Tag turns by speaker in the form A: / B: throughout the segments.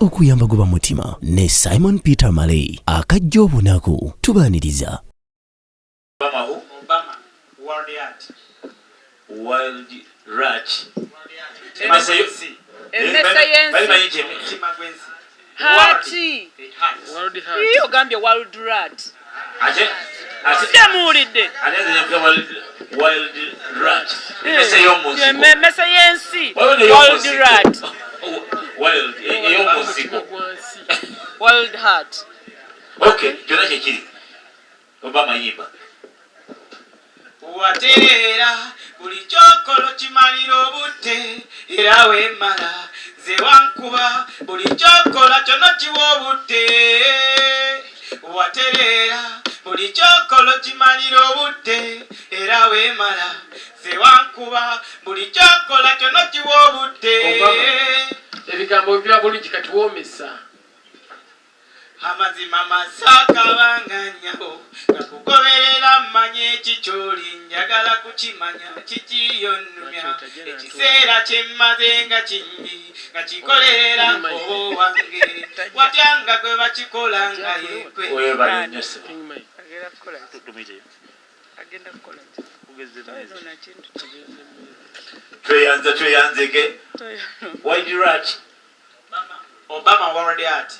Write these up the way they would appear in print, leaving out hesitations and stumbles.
A: okuyamba guba mutima ne Simon Peter Malay akajja obunaku tubaaniriza.
B: Obama World Art
C: Wild Rat.
B: Hati iyo gambye World Rat sijamuwulidde
C: Wild Rat
B: mese yensi World Rat
C: Wild ey'omunsiko
B: World Heart.
C: Okay, kyonna kyekiri Obama yimba
D: wateera buli kyokolo kimalira obudde era weemala ze wankuba buli kyokola kyonna kiwa obudde wateera buli kyokolo kimalira obudde era weemala ze wankuba buli kyokola kyonna kiwa obudde.
E: Ebigambo bya bulungi kati woomesa
D: amazima masakabanganyawo gakugoberera mmanye ekikyoli njagala kukimanya kikiyonnumya ekiseera kyemmaze nga kingi nga kikolerera obo wange watyanga gwe bakikola nga yekwe
C: tweyanzege Wild Rat
D: Obama World Art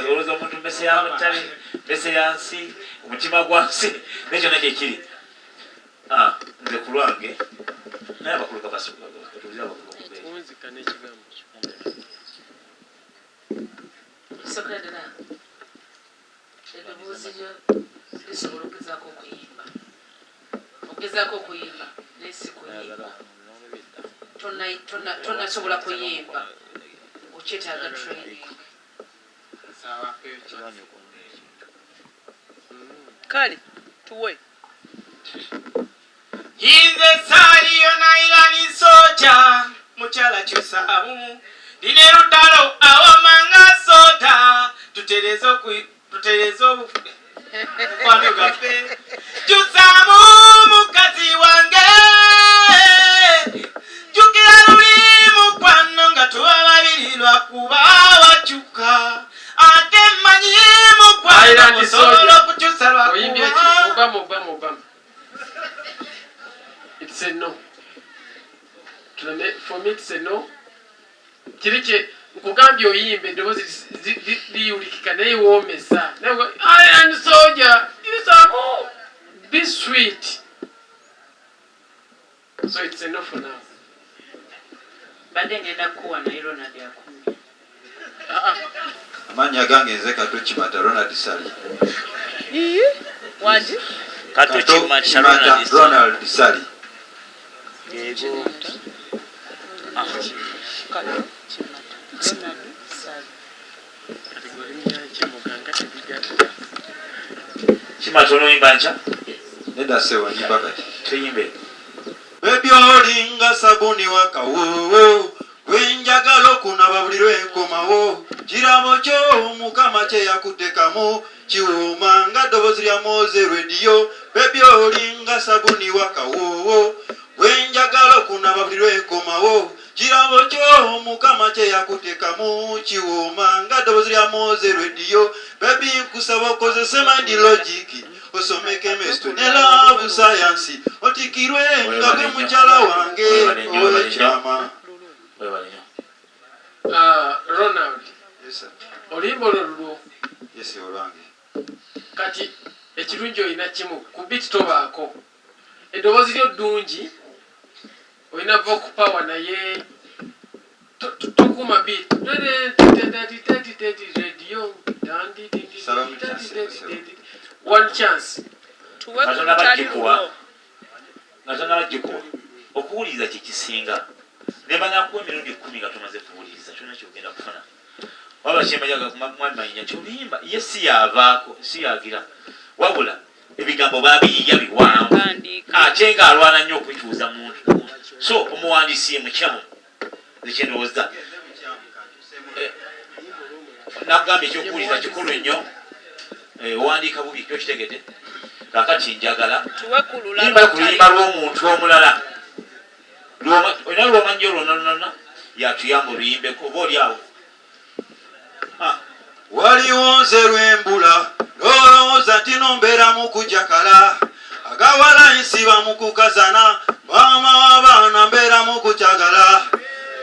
C: oloza omuntu mese yamutale mese yansi omutima gwansi nekyo nakyo ekiri nze ku lwange naye abakulu
E: kunzika n'ekigambo
F: Sokradera ebibuuzo byo bisobola okugezaako okuyimba naye si kuyimba tonasobola kuyimba okyetaaga training.
B: Kale tuwe
D: Yinze saali yonairani soja mukyala kyosaamu dine lutalo awamanga soda tuterezo kwano gaffe kyusaamu mukazi wange jukira luli mukwano nga tuba babiri lwakuba wakyuka ate mmanyi mukwano osobola okukyusa lwakuba.
E: Obama. It's a no. For me it's a no. Kirike nkugambye oyimbe eddoboozi liyulikika naye woomesa iron soldier yusamu be sweet, so it's a no for now.
F: Badde ngenda kuwa naye Ronald akumye.
G: Amanya gange nze Kato Kimata Ronald Sali.
B: wandi
C: Kato Kimata
G: Ronald Sali.
B: Yego
C: Kimata oluyimba nca
G: Neda sewa nyimba kati.
C: tuyimbe
G: Baby olinga sabuni wakawo wenjagala okunaba buli lwenkomawo kirabo kyo mukama kye yakutekamu kiwuma nga ddoboozi lya Moze Radio. Baby olinga sabuni wakawo wenjagala okunaba buli lwenkomawo kirabo kyo mukama kye yakutekamu kiwuma nga ddoboozi lya Moze Radio. Baby nkusaba okozese mind logic osome chemistry ne love science otikirwe nga gwe mukyala wange ow'ekyama.
E: Ronald,
G: Yes sir.
E: oluyimba olwo
G: Yes olwange.
E: kati ekirungi olina kimu ku biti tobaako eddoboozi lyo ddungi olina vocal power naye tokuma beat radio one chance
B: tuwe
C: nga tonabagikuwa okuwuliriza kyekisinga nebanakuwa emirundi 10 nga tomaze kuwuliriza kyonna kyogenda kufuna waba kyembajaga kumamanya kyoluyimba ye si yavaako si yagira wabula ebigambo babiyiya biwanvu ate nga alwana nnyo okubikyuza muntu so omuwandiisi ye mukyamu zekyendowooza nakugamba ekyokuwuliriza kikulu nnyo owandiika bubi kyo kitegedde kakati njagala yimba ku luyimba lw'omuntu omulala olina lwomanyi olwonanona yatuyamba oluyimbe oba oli awo.
G: Waliwo nze lwembula lowooza nti nombeera mu kujakala agawala nsiba mu kukazana maama w'abaana mbeera mu kukyagala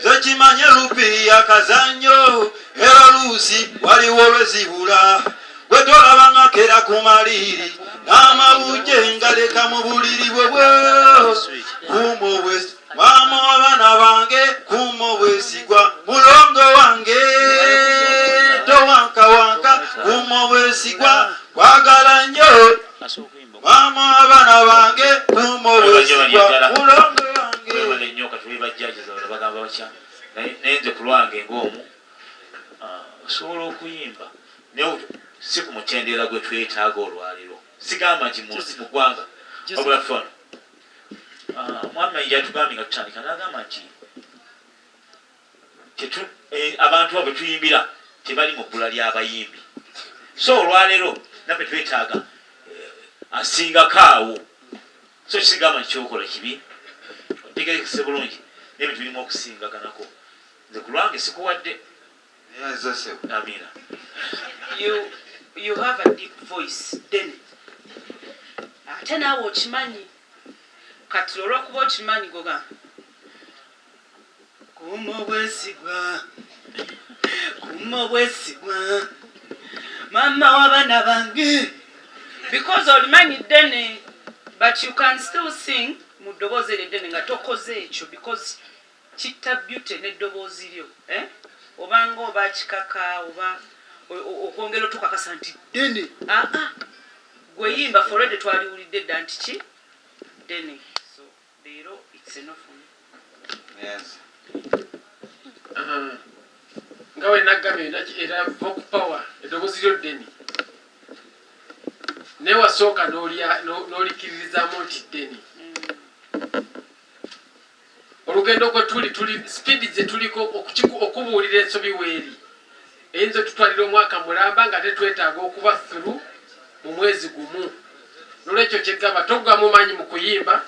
G: zekimanye lupi yakazannyo era luusi waliwo lwezibula bwe tolabanga kera ku maliiri n'amabujje ngaleka mu buliri bwebwe kuuma obwesi maama w'abaana bange kuuma obwesigwa mulongo wange towankawanka kuuma obwesigwa kwagala nnyo maama w'abaana bange kuuma obwesigwa mulongo wange.
C: Webale nnyo kati webajjajjaza bala bagamba bakya naye nze ku lwange ng'omu osobola okuyimba naye si ku mutendera gwe twetaaga olwaliro sigamba nti mu ggwanga wabula fano mwami mayinja yatugambye nga tutandika n'agamba nti abantu abo tuyimbira tebali mu bbula ly'abayimbi so olwaleero nabbe twetaaga asingako awo so kisigamba nti kyokola kibi otegerekese bulungi nebintu birimu okusingaganako nze ku lwange sikuwadde. Amina.
F: You have a deep voice then ate naawe okimanyi kati olw'okuba okimanyi goga kuuma obwesigwa maama w'abaana bange because olimanyi ddene but you can still sing mu ddoboozi eryo ddene nga tokoze ekyo because kitta beauty n'eddoboozi lyo obanga oba kikaka oba okwongera otukakasa nti ddene gwe yimba forede twaliwulidde dda nti ki ddene so leero it's enough for me.
G: Yes.
E: nga we naggambye era vocal power eddoboozi lyo ddene naye wasooka n'olikiririzaamu nti ddene olugendo kwe tuli speedi ze tuliko okubuulira ensobi weeri eyinza otutwalira omwaka mulamba nga tetwetaaga okuba through mu mwezi gumu nolwekyo kyegamba toggamu maanyi mu kuyimba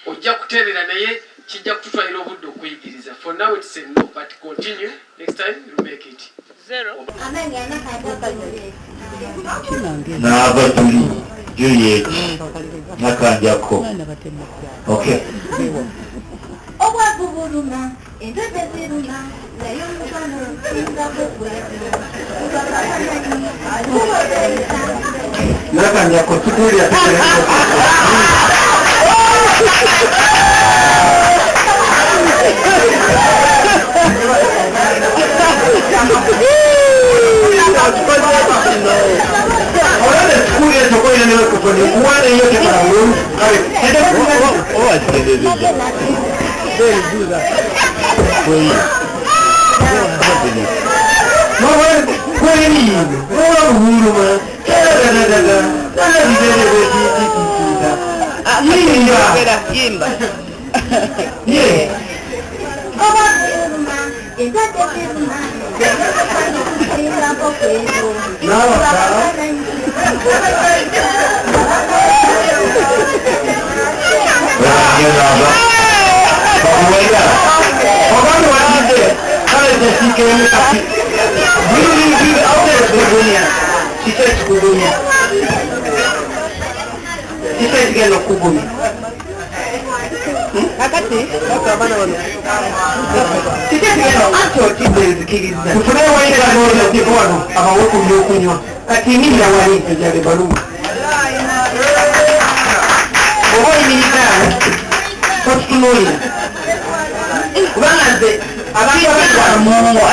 E: ojja kuteerera naye kijja kututwalira obudde okuyigiriza. For now it's a no but continue next time you make it.
B: 0
H: Naba tuli Juliet nakanjako. Okay.
I: Obwakubuluma entote ziruma naye omukwano osinga
H: nakanjako tukulya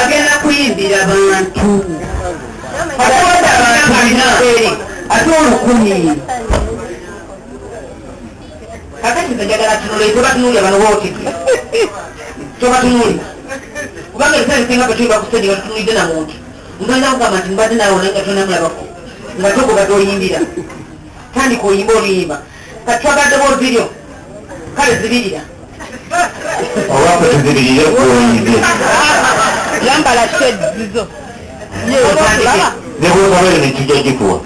H: agenda kuyimbira abantu ate olukumi kakati njagala tunule tobatunulya bano booti tobatunuli kubanga ebiseera bisinga bwe tuyimba ku stage nga tutunulidde na muntu ntolina kugamba nti mbadde nawe naye nga tonamulabako nga togoba toyimbira tandika oyimba oluyimba kati twagadde booziryo kale zibirira Owapo tuzibirire kuoyimbe
I: yambala shade zizo
H: nebwosabere nekijja gikuwa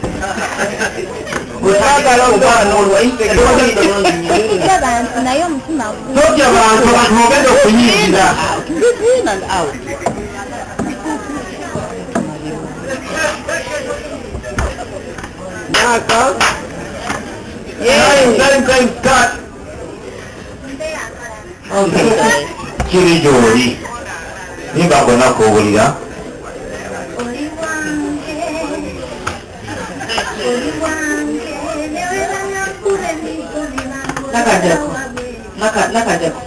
I: abantu naye omutima
H: totya bantu ogenda okuyingira In and out. Naka. Time start. Okay.
J: Kiri Jodi. Nimba kona kuwulira.
H: Nakajako.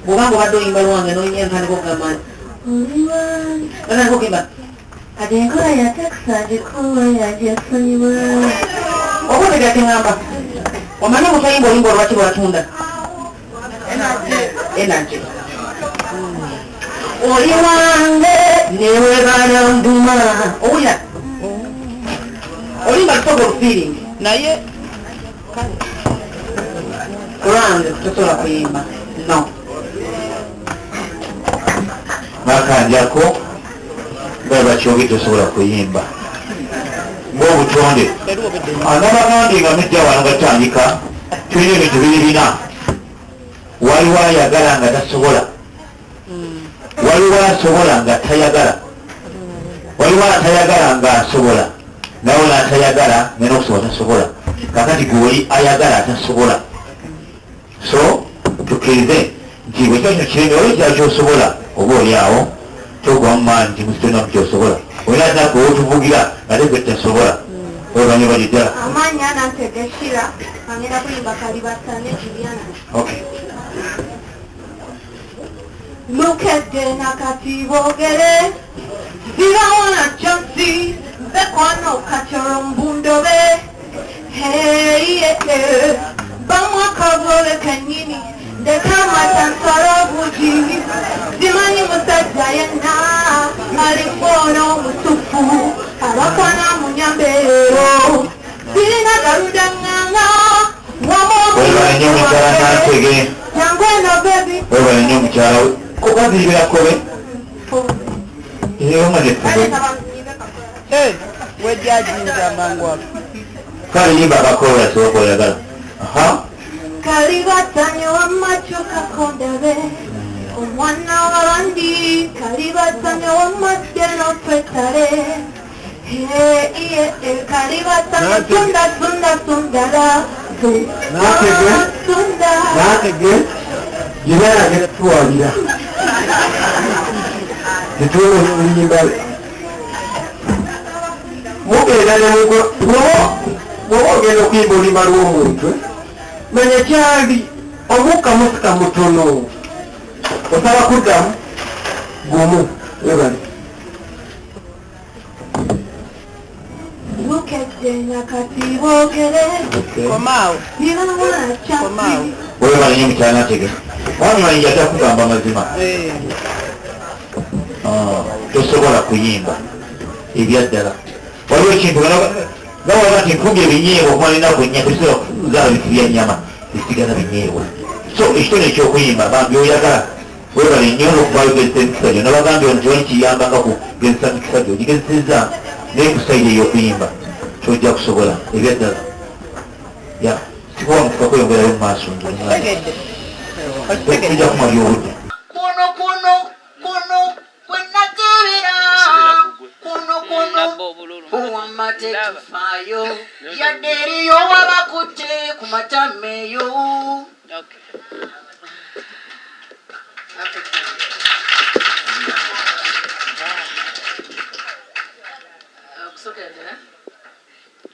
H: Bubanga obadde oyimba lwange n'oyimya ntandika okugamba nti
I: kati enkola yatekusagikuwa yagyesonyiwa
H: oba otegateŋamba omanyi omutayimba olimba olwaki lwatunda enaje oli wange newebana nduma owulira olimba lusoga olufiiringi naye lwange tosobola kuyimba no
J: Nakanjako baba kyoge tosobola kuyimba ng'obutonde anabagambye nga mujja wano gatandika tulina ebintu bibirina waliwo ayagala nga tasobola waliwo asobola nga tayagala waliwo atayagala nga asobola nawe n'atayagala ngena okusobola tasobola kakati gwoli ayagala atasobola so tukirize nti bwe kiba kino kireme oli kyalo kyosobola oba oli awo togwa mu maanyi nti musitonamu kyosobola olina ataka owotuvugira ate gwe tasobola obanyo bali ddala
I: amaanyi anantegekira agenda kuyimba kalibatane juliana lukedde nakati boogere zirawana jonsi bekwano katyoro mbundobe heyeye bamwakavole kenyini ndekamasansala buji zimanyi musajja yenna alikoona omutufu abakwana munyambeero sirina galudanganga nangweno bebi
J: webalenye omukyala we kubabirirakobe eyomanefuge
H: wejajinza mangwa
J: kale yimba abakola soka oyagala
I: kalibatanya wamakyuka kondabe omwana wabandi kalibatanya wamadde n'otwetale kalibatanya tundala
J: natege gyebayagala tuwabira tetuwola oluyimba mugenda bwoba ogenda okuyimba oluyimba lw'omuntu manya kyali omukka musika mutono osaba kuddamu gumu webale
I: lukedde nakati boogere
H: komaawo
I: zirawana jonsi
J: webale nyo mukyala natege wamimanyi yatakugamba mazima tosobola kuyimba ebyaddala waliwo ekintu gawaga nti nkumbye ebinyeebwa okumala enaku ennya tosobola kuzaala bintu bya nnyama bisigala binyeebwa so ekitone ekyokuyimba bambi oyagala webale nnyo olwokubayo gezesa emikisa gyo nabagambye ono tewali kiyambanga ku gezesa mikisa gyo ogigezesezza naye kusaire ey'okuyimba kyojja kusobola ebyaddala ya sikuwa mufuka kweyongerayo mu maaso tujja kumali obudde
F: kuno kwenagibira kuno uwamatekifaayo yadde eriyo wabakutte ku matameeyo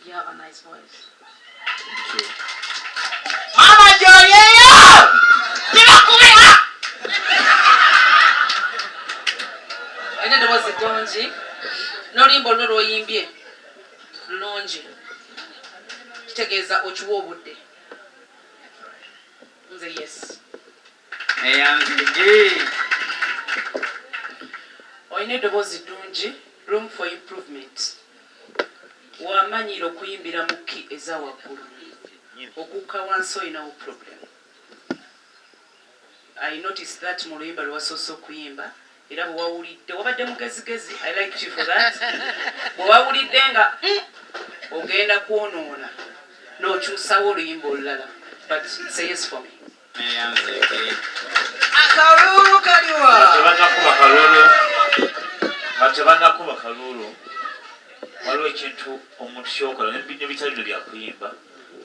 F: You have a nice voice. Mama Jolieyo! Tibakubira! Ene eddoboozi ddungi n'oluyimba oluno lw'oyimbye lulungi kitegeeza okiwa obudde nze yes
D: eyanzigi
F: olina eddoboozi ddungi room for improvement wamanyira okuyimbira mu ki eza waggulu okukka wansi olinawo problem I noticed that mu luyimba lwewasoose okuyimba era bwewawulidde wabadde mugezigezi I like you for that bwewawulidde nga ogenda kwonoona n'okyusawo oluyimba olulala but say yes for me akalulu kaliwa
C: tebanakuba kalulu waliwo ekintu omuntu kyokola nebitali bino byakuyimba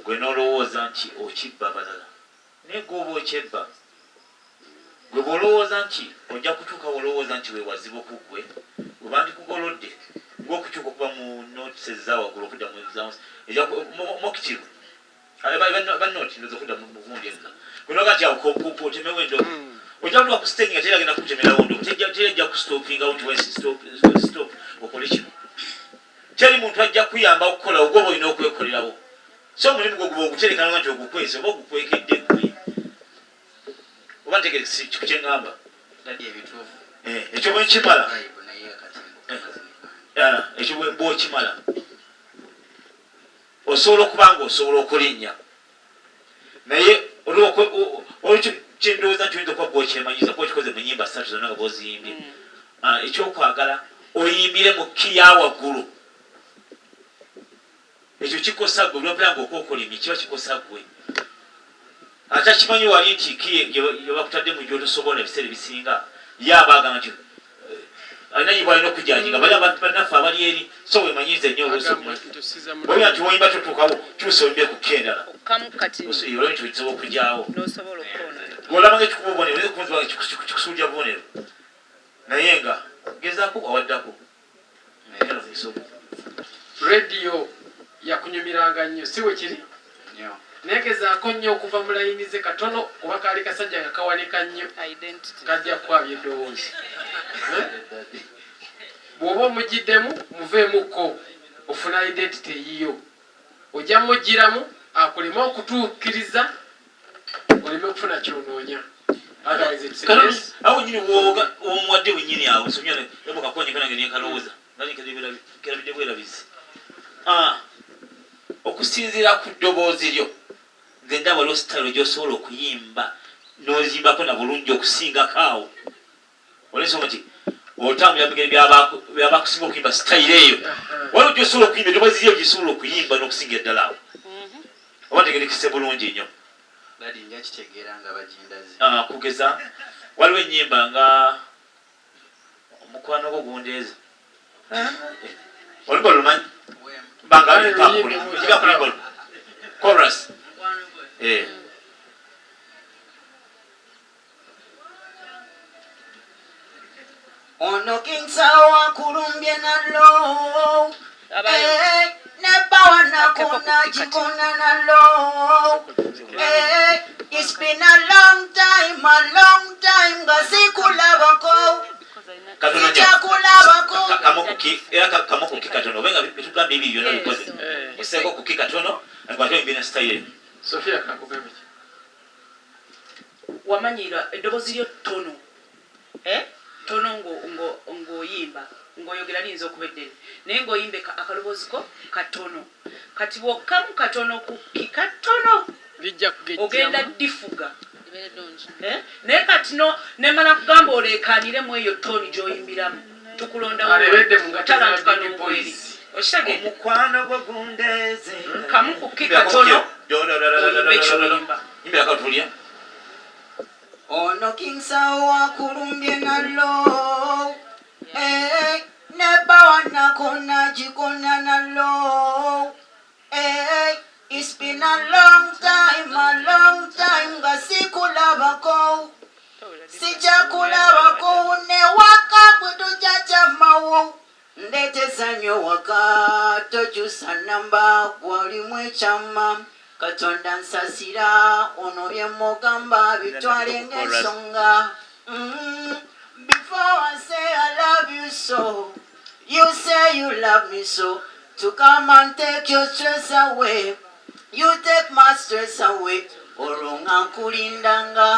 C: gwe nolowooza nti okibba balala naye gwoba okyebba gwe bwolowooza nti ojja kutuuka olowooza nti wewazibu okugwe weba ndikugolodde gwokukyuka okuba mu notisi zawaggulu okudda mokitivu banoti ndoza okudda mugundi enna gwenoga nti otemewo endobo ojja kutuuka ku stage nga teragenda kutemerawo ndobo terajja kustopinga nti stop okole kino teri muntu ajja kuyamba okukola ogoba olina okwekolerawo so omulimu gwo guba oguterekananga nti ogukwese oba ogukwekedde gwe oba ntegere kikyeŋŋamba ekyo bwenkimala ekyo bwokimala osobola okuba nga osobola okulinnya naye kyendowooza nti oyinza okuba gwokyemanyiza kuba okikoze mu nnyimba 3 zonna nga bwoziyimbye ekyokwagala oyimbire mu kiya waggulu ekyo kikosa gwe olwapera nga okwokolimye kiba kikosa gwe ate kimanyi wali nti yebakutadde mu gyotosobola ebiseera ebisinga yabaagamba nti alina bwalina okujjanjinga bali bannaffe abali eri so wemanyize nnyo olwobya nti woyimba totuukawo kyusa oyimbe ku kendala olwo nti okisobola okujyawo olabanga ekikuba obubonero oyinza okunzibanga kikusuulya bubonero naye nga gezaako awaddako
E: rediyo yakunyumiranga nnyo si we kiri negezaako nnyo okuva mu layinize katono kuba kaali kasajja nga kawanika nnyo kajja kwabya eddoboozi bw'oba omugiddemu muveemukko ofuna identity eyiyo ojja mugiramu akuleme okutuukiriza oleme okufuna kyonoonya
C: awo nyini omuwadde wenyini awo somyaebukakonyekanagenekalowooza kerabidde bwerabizi okusinziira ku ddoboozi lyo nze ndaba lwo sitayiro gyosobola okuyimba n'ozimbako na bulungi okusingako awo olensonga nti otambulira bigere byabakusinga okuyimba sitayiro eyo waliwo gyosobola okuyimba eddoboozi lyo gyosobola okuyimba n'okusinga eddala awo oba ntegerekise bulungi nnyo kugeza waliwo ennyimba nga omukwano gwo gundeeza olumba lumanyi chorus
F: ono kinsawa kulumbye nalo nebawa nakona jikona nalo it's been a long time ngasikulabako
C: kamokuki katono obenga bitugamba ebyo byonna bikoze oseeko kuki katono ngate oyimbye na style
E: Sofia kakugambe
F: wamanyira eddoboozi lyo tono tono ng'oyimba ng'oyogera liyinza okuba eddene naye ng'oyimbe akaloboozi ko katono kati bwokkamu katono ku kikatono ogenda difuga naye kati nemala kugamba oleekaaniremu eyo toni gy'oyimbiramu tukulondawotalantukanongweri okitege
C: omukwano gwo gundeeze
F: kamu ku kikatono oyimbe ekyoyimba
C: imbira katulya
F: ono kinsawa kulumbye nalo nebawa nakona jikona nalo it's been a long time ngasikulabako sijakulabako newaka bwetujajamawo ndetezanyo waka tojusa namba gwalimu ekyama katonda nsasira ono byemugamba bitwale ng'ensonga before I say I love you so you say you love me so to come and take your stress away you take my stress away olunga nkulindanga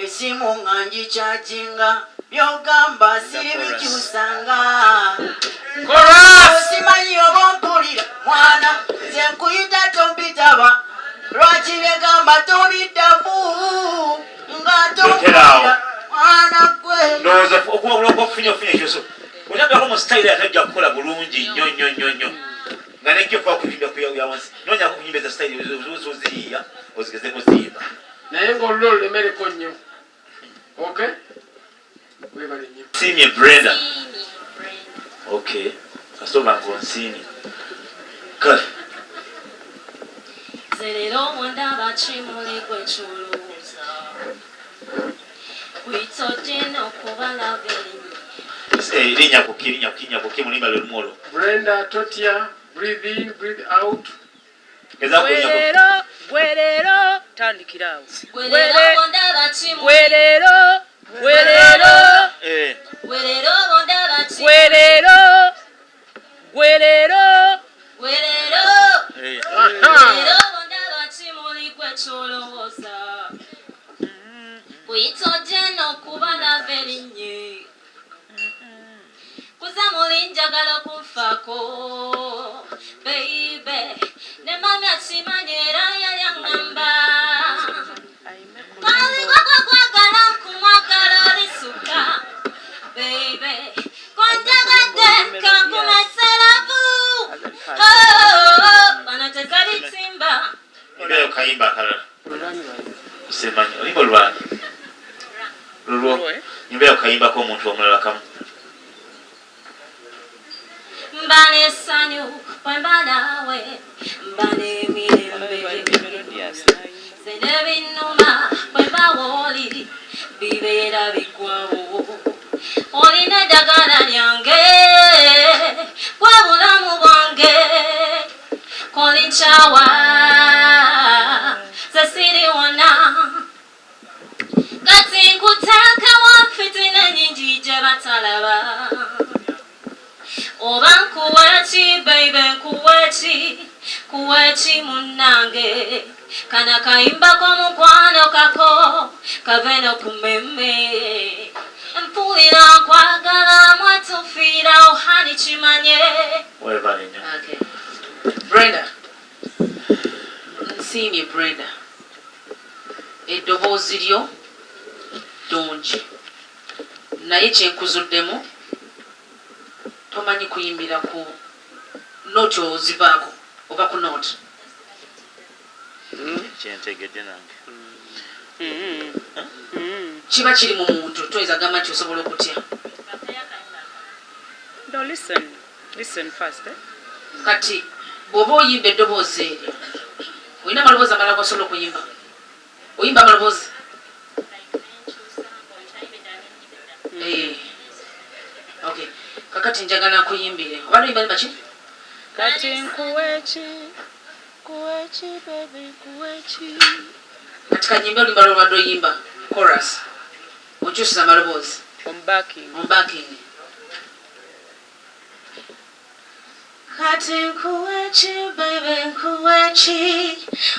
F: esimu nga ngikyajinga byogamba siri bikyusanga osimanyi oba mpulira mwana nze nkuyita tompitaba lwaki byegamba tobiddamu nga tompulira mwana gwe
C: ndowooza okuwabula okufunyafunya ekyoso otabyako mu sitayiro yatajja kukola bulungi nnyo nga nejjo kuba kuyimba kuyawansi nonyako kunyimba eza sitayiro zoziyiya ozigezeko ziyimba
E: naye ng'olula olulemereko nnyo
C: Brenda. Okay. Kasoma ngonsini. Kale.
K: Zerero mwandaba chimuli kwechuluza. Kuitotena okubala beli.
C: Linya kuki mulimba lw'omolo.
E: Brenda Totia, breathe in, breathe out.
B: Gwerero tandikirawo.
K: Gwerero mwandaba chimuli.
B: Gwerero.
K: Gwerero mwandaba chimuli.
B: Gwerero.
K: Gwerero mwandaba chimuli kwechuluza. Kuitotena okubala beli. Kuzamuli njagala kunfako baby ne mami asimanyera yayangamba kali kwakwagala kumwagala lisuka baby konjagadde kankumaseravu banateza bitimba
C: Nibeyo kayimba kalala. Semanyi olimba lwani. Lulwo. Nibeyo kayimba ko omuntu omulala kamu.
K: Mbane sanyu wemba nawe mbane mirembe zene binuma wemba woli bibeera bigwawo olina eddagala lyange gwe bulamu bwange kolikyawa zesiri wona kati nkutaakawo fitina nyingi gye batalaba oba nkuweki baby nkuweki munnange kana kayimbako mukwano kako kaveno kumeme mpulira nkwagala mwatufiira ohani kimanye.
F: Okay. Brenda nsiimye Brenda eddoboozi lyo ddungi naye kyenkuzuddemu tomanyi kuyimbira ku noti ozivaako oba ku noti
C: Kyentegedde nange.
F: kiba kiri mu muntu toyinza gamba nti osobola okutya.
B: No, listen first.
F: Kati bw'oba oyimba eddoboozi eryo olina amaloboozi amalala gosobola okuyimba oyimba amaloboozi okay kakati njagala nkuyimbire oba noyimba ni baki
B: Kati nkuweki baby nkuweki.
F: kati kanyimbe oluyimba lwobadde oyimba chorus okyusiza amaloboozi
B: On backing.
K: Kati nkuweki baby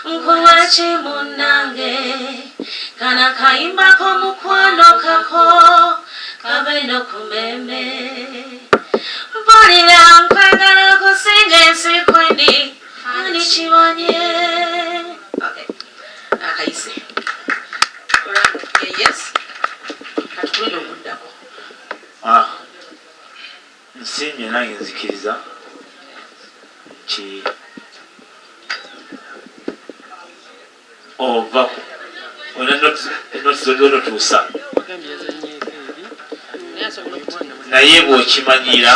K: nkuweki munnange kana kayimbako mukwano kako kaveno kumeme mpulira nkwagala kusinga ensi kwendi ani kimanye.
F: okay akayise yes kati tulina okuddako
C: Nsiimye nange nzikiriza ki ovako olina enoti zonotuusa naye bw'okimanyira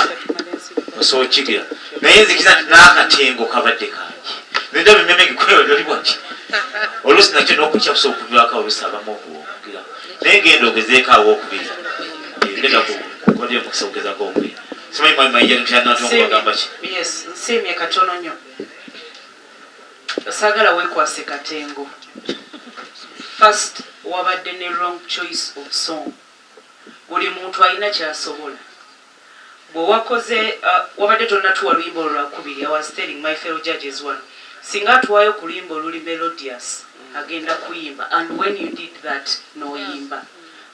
C: osobola okigira naye nzikiriza nti n'akatengo kabadde kangi nendaba emmeme gikwewoli bwaki oluusi nakyo n'okukya kusobola okuviwako oluusi abamu okugira naye genda ogezeeko awookubiri genda kodyo omukisa okugezako okubiri simanyi mwayimayija nkyanatongoagamba ki.
F: yes nsiimye katono nnyo saagala weekwase katengo first wabadde ne wrong choice of song buli muntu alina kyasobola bwewakoze wabadde tonnatuwa luyimba olwakubiri I was telling my fellow judges one singa atuwayo ku luyimba oluli melodious agenda kuyimba and when you did that noyimba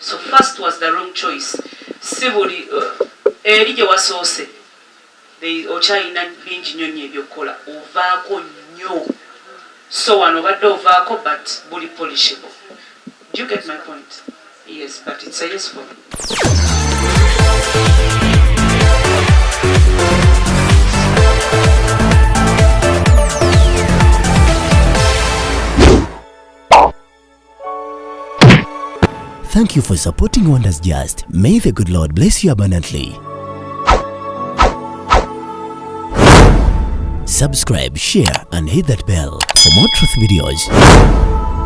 F: so first was the wrong choice si buli eri gye wasoose okyalina bingi nnyo nnyo ebyokukola ovaako nnyo so wano obadde ovaako but buli polishable. Do you get my point? Yes, but it's a yes for me.
A: Thank you for supporting Wonders Just. May the good Lord bless you abundantly. Subscribe, share and hit that bell for more truth videos.